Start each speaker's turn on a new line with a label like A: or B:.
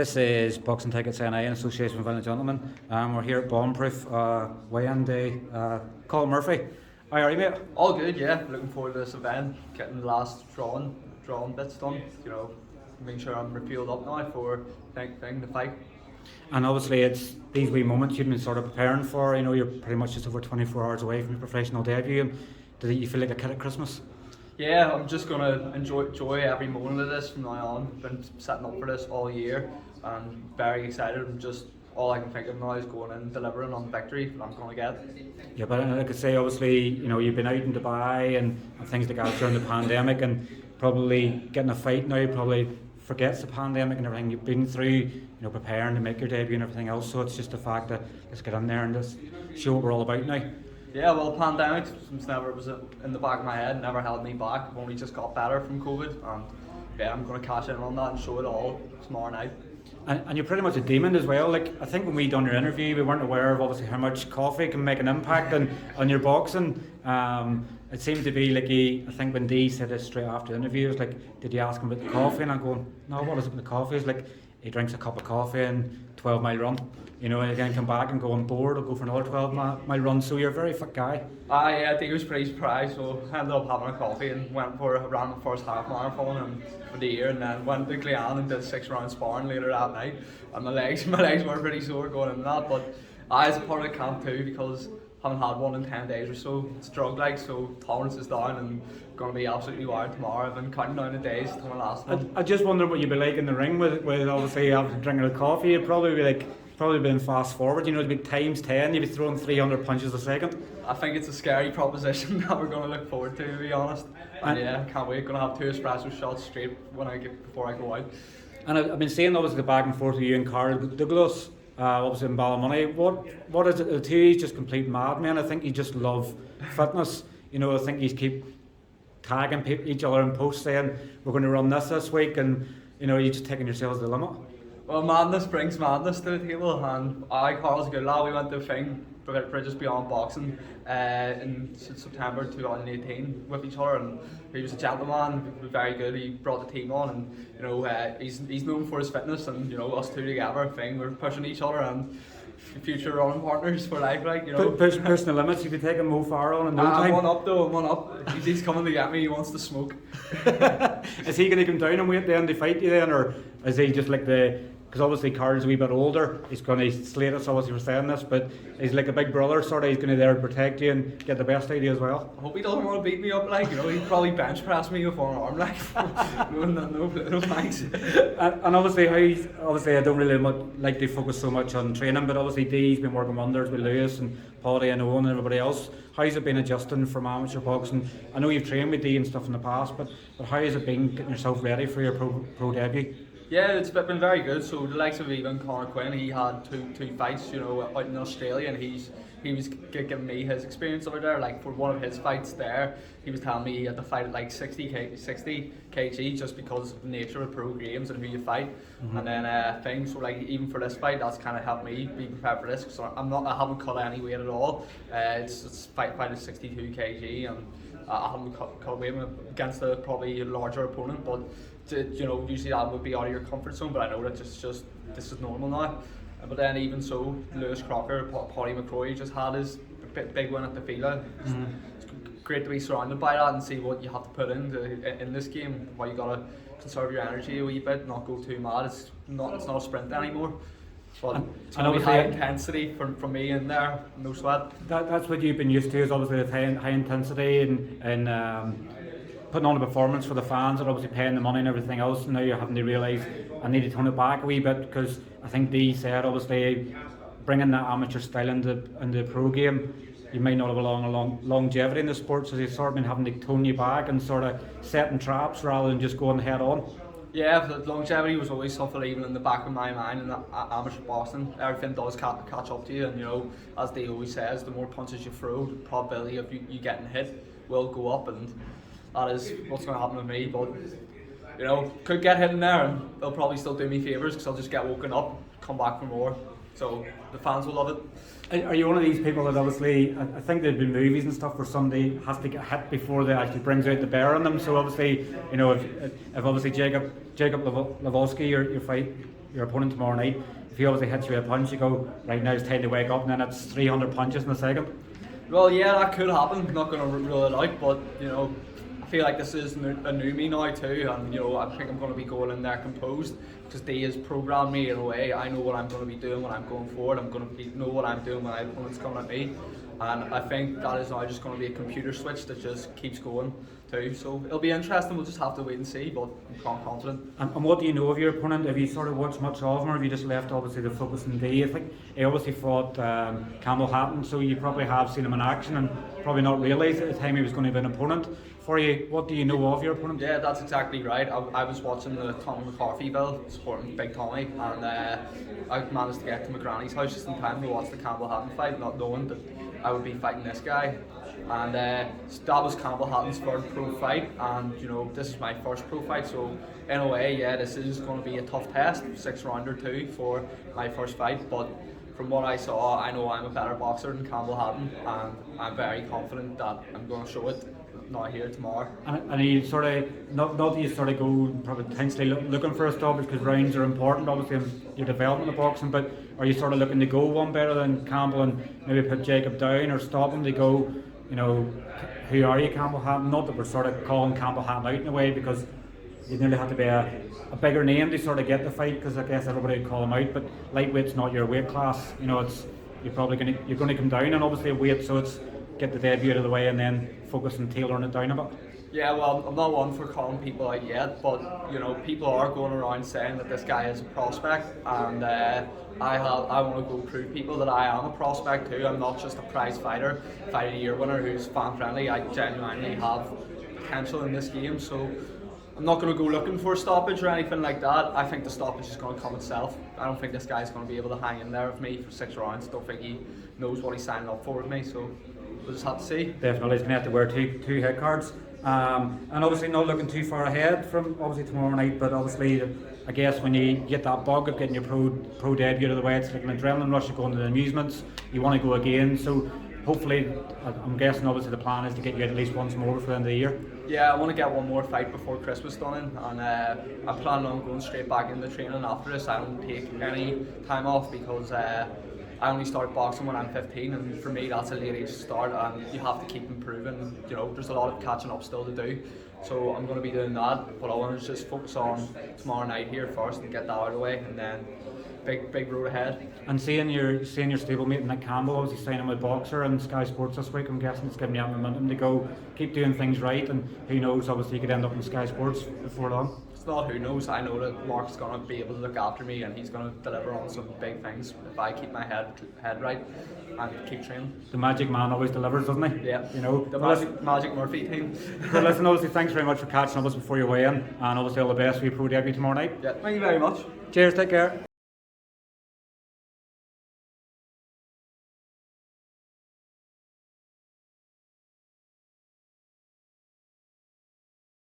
A: This is Boxing Tickets NI in association with Violent Gentlemen. We're here at Bombproof, weigh-in day. Colm Murphy, how are you, mate?
B: All good, yeah. Looking forward to this event, getting the last drawing bits done. You know, making sure I'm refueled up now for the fight.
A: And obviously, it's these wee moments you've been sort of preparing for. You know, you're pretty much just over 24 hours away from your professional debut. And did you feel like a kid at Christmas?
B: Yeah, I'm just gonna enjoy every moment of this from now on. Been setting up for this all year, and very excited. I'm just all I can think of now is going in, delivering on the victory that I'm gonna get.
A: Yeah, but like I say, obviously, you know, you've been out in Dubai and things like that during the pandemic, and probably getting a fight now probably forgets the pandemic and everything you've been through. You know, preparing to make your debut and everything else. So it's just the fact that let's get in there and just show what we're all about now.
B: Yeah, well, the pandemic was in the back of my head, never held me back. I've only just got better from COVID, and yeah, I'm going to cash in on that and show it all tomorrow night.
A: And you're pretty much a demon as well. Like, I think when we done your interview, we weren't aware of obviously how much coffee can make an impact on your boxing. It seemed to be like I think when Dee said this straight after the interview, it was like, did you ask him about the coffee? And I'm going, no, what is it with the coffee? It's like, he drinks a cup of coffee and 12-mile run. You know, and again come back and go on board or go for another 12-mile run. So you're a very fit guy.
B: I think he was pretty surprised, so I ended up having a coffee and ran the first half marathon and for the year, and then went to Glen and did 6 rounds sparring later that night. And my legs were pretty sore going into that, but I was a part of the camp too because I haven't had one in 10 days or so. It's drug-like, so tolerance is down and going to be absolutely wired tomorrow. I've been counting down the days to my last one.
A: I just wonder what you'd be like in the ring with obviously after drinking a coffee. It'd probably be like been fast forward, you know, it'd be times 10, you'd be throwing 300 punches a second.
B: I think it's a scary proposition that we're going to look forward to be honest. And yeah, can't wait. Going to have 2 espresso shots straight before I go out.
A: And I've been seeing obviously the back and forth with you and Karol Duglowski, obviously in Ballymoney. What is it? The two, he's just complete madman. I think he just love fitness. You know, I think he's keep tagging each other in posts saying we're going to run this week, and you know, you're just taking yourselves to the limit.
B: Well, madness brings madness to the table, and Karol's a good lad. We went to a thing, Bridges Beyond Boxing, in September 2018 with each other, and he was a gentleman, very good. He brought the team on, and you know, he's known for his fitness, and you know, us two together, we're pushing each other and future running partners for life, like, you know.
A: Pushing the limits, you'd be taking Mo Farah on in no time.
B: I'm one up. He's coming to get me, he wants to smoke.
A: Is he going to come down and wait then to fight you then, or is he just like because obviously Karol's a wee bit older, he's going to slate us obviously for saying this, but he's like a big brother sort of, he's going to there to protect you and get the best out of you as well.
B: I hope he doesn't want to beat me up, like, you know, he'd probably bench press me with one arm, like. no thanks.
A: And obviously I don't really like to focus so much on training, but obviously Dee's been working wonders with Lewis and Paddy and Owen and everybody else. How's it been adjusting from amateur boxing? I know you've trained with Dee and stuff in the past, but how has it been getting yourself ready for your pro debut?
B: Yeah, it's been very good. So the likes of even Conor Quinn, he had two fights, you know, out in Australia, and he was giving me his experience over there. Like for one of his fights there, he was telling me he had to fight at like 60 kg just because of the nature of pro games and who you fight. Mm-hmm. And then things. So like even for this fight, that's kind of helped me be prepared for this because I haven't cut any weight at all. It's fight at 62 kg, and I haven't cut weight against a probably larger opponent, but. You know, usually that would be out of your comfort zone, but I know that this is normal now. But then even so, Lewis Crocker, Paddy McCrory just had his big win at the Fila. Mm-hmm. It's great to be surrounded by that and see what you have to put in this game. Why you gotta conserve your energy a wee bit, not go too mad. It's not a sprint anymore. But it's going to be high intensity from me in there, no sweat.
A: That's what you've been used to, is obviously the high intensity and putting on a performance for the fans and obviously paying the money and everything else. And now you're having to realise I need to turn it back a wee bit, because I think Dee said obviously bringing that amateur style into the pro game, you might not have a long longevity in the sport, so they've sort of been having to tone you back and sort of setting traps rather than just going head on.
B: Yeah, the longevity was always something even in the back of my mind in amateur boxing. Everything does catch up to you, and you know, as Dee always says, the more punches you throw, the probability of you getting hit will go up, and that is what's going to happen with me. But you know, could get hit in there, and they'll probably still do me favours because I'll just get woken up, come back for more. So the fans will love it.
A: Are you one of these people that obviously, I think there've been movies and stuff where somebody has to get hit before they actually brings out the bear in them? So obviously, you know, if obviously Jacob Laskowski, your fight, your opponent tomorrow night, if he obviously hits you a punch, you go, right, now it's time to wake up, and then it's 300 punches in a second?
B: Well, yeah, that could happen. I'm not going to rule it out, but you know, I feel like this is a new me now too, and you know, I think I'm going to be going in there composed because Dee has programmed me in a way. I know what I'm going to be doing when I'm going forward. I'm going to know what I'm doing when my opponent's coming at me, and I think that is now just going to be a computer switch that just keeps going too. So it'll be interesting. We'll just have to wait and see, but I'm confident.
A: And what do you know of your opponent? Have you sort of watched much of him, or have you just left obviously the focus on Dee? I think he obviously fought Campbell Hatton, so you probably have seen him in action and probably not realised at the time he was going to be an opponent for you. What do you know of your opponent?
B: Yeah, that's exactly right. I was watching the Colm McCarthy bill, supporting Big Tommy, and I managed to get to my granny's house just in time to watch the Campbell Hatton fight, not knowing that I would be fighting this guy. And that was Campbell Hatton's third pro fight, and you know, this is my first pro fight, so in a way, yeah, this is going to be a tough test, 6 round or 2 for my first fight, but from what I saw, I know I'm a better boxer than Campbell Hatton, and I'm very confident that I'm going to show it now here tomorrow.
A: And you sort of, not that you sort of go probably potentially looking for a stoppage, because rounds are important obviously in your development of boxing, but are you sort of looking to go one better than Campbell and maybe put Jacob down or stop him to go, you know, who are you, Campbell Hatton? Not that we're sort of calling Campbell Hatton out in a way, because you nearly have to be a bigger name to sort of get the fight, because I guess everybody would call him out, but lightweight's not your weight class, you know, it's you're going to come down and obviously weight, so it's get the debut out of the way and then focus on tailoring it down a bit.
B: Yeah, well, I'm not one for calling people out yet, but you know, people are going around saying that this guy is a prospect, and I want to go prove people that I am a prospect too. I'm not just a prize fighter, fight of the year winner who's fan friendly. I genuinely have potential in this game, so I'm not going to go looking for a stoppage or anything like that. I think the stoppage is going to come itself. I don't think this guy's going to be able to hang in there with me for 6 rounds. Don't think he knows what he's signing up for with me, so we'll just have to see.
A: Definitely, he's going to have to wear two head cards. And obviously not looking too far ahead from obviously tomorrow night, but obviously I guess when you get that bug of getting your pro debut out of the way, it's like an adrenaline rush of going to the amusements, you want to go again, so hopefully, I'm guessing obviously the plan is to get you at least once more before the end of the year. Yeah,
B: I want to get one more fight before Christmas done, and I'm planning on going straight back into training after this. I don't take any time off because I only started boxing when I'm 15, and for me that's a late age to start, and you have to keep improving. You know, there's a lot of catching up still to do, so I'm going to be doing that, but I want to just focus on tomorrow night here first and get that out of the way, and then big road ahead.
A: And seeing your stablemate Nick Campbell obviously signing with Boxer and Sky Sports this week, I'm guessing it's giving you that momentum to go keep doing things right, and who knows, obviously you could end up in Sky Sports before long.
B: It's not who knows, I know that Mark's going to be able to look after me and he's going to deliver on some big things if I keep my head right and keep training.
A: The magic man always delivers, doesn't he?
B: Yeah,
A: you know,
B: the magic Murphy team.
A: Well, listen, obviously thanks very much for catching up with us before you weigh in, and obviously all the best for your pro debut tomorrow night.
B: Yeah, thank you very much.
A: Cheers, take care.